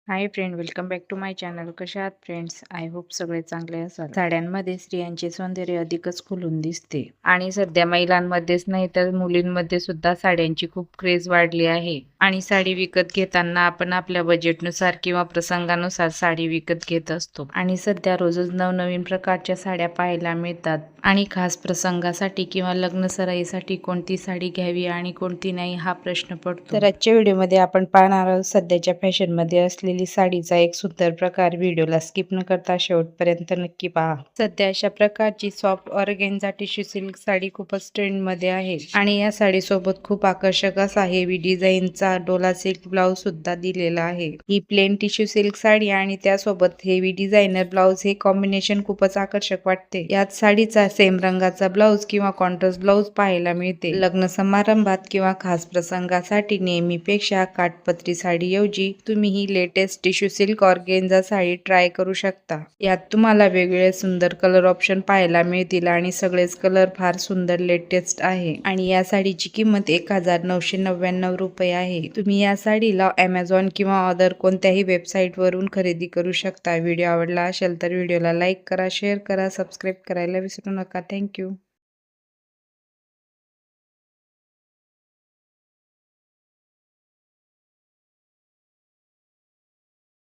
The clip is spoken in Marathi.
High friend, welcome back to my channel. कशा आहात फ्रेंड्स? आय होप सगळे चांगले असाल. साड्यांमध्ये स्त्रियांचे सौंदर्य अधिकच खुलून दिसते आणि सध्या महिलांमध्येच नाही तर मुलींमध्ये सुद्धा साड्यांची खूप क्रेज वाढली आहे. आणि साडी विकत घेताना आपण आपल्या बजेटनुसार किंवा प्रसंगानुसार साडी विकत घेत असतो. आणि सध्या रोजच नवनवीन प्रकारच्या साड्या पाहायला मिळतात. आणि खास प्रसंगासाठी किंवा लग्न सराईसाठी कोणती साडी घ्यावी आणि कोणती नाही हा प्रश्न पडतो. तर आजच्या व्हिडिओमध्ये आपण पाहणार आहोत सध्याच्या फॅशनमध्ये असलेली साडीचा एक सुंदर प्रकार. व्हिडिओला स्किप न करता शेवटपर्यंत नक्की पहा. सध्या अशा प्रकारची soft organza tissue silk sari खूपच ट्रेंड मध्ये आहे आणि या साडी सोबत खूप आकर्षक असा हेवी डिझाईनचा डोला सिल्क ब्लाउज सुद्धा दिलेला आहे. ही प्लेन टिश्यू सिल्क साडी आणि त्यासोबत हेवी डिझायनर ब्लाउज हे कॉम्बिनेशन खूपच आकर्षक वाटते. यात साडीचा सेम रंगाचा ब्लाउज किंवा कॉन्ट्रास्ट ब्लाउज पाहायला मिळते. लग्न समारंभात किंवा खास प्रसंगासाठी नेहमीपेक्षा काठपदरी साडीऐवजी तुम्ही ही latest tissue silk organza sari try करू शकता. यात तुम्हाला वेगवेगळे सुंदर कलर ऑप्शन पाहायला मिळतील आणि सगळेच कलर फार सुंदर लेटेस्ट आहे. आणि या साडीची किंमत 1999 रुपये आहे. तुम्ही या साडीला Amazon किंवा अदर कोणत्याही वेबसाईट वरून खरेदी करू शकता. व्हिडिओ आवडला असेल तर व्हिडिओला लाईक करा, शेअर करा, सबस्क्राईब करायला विसरू नका. थँक्यू.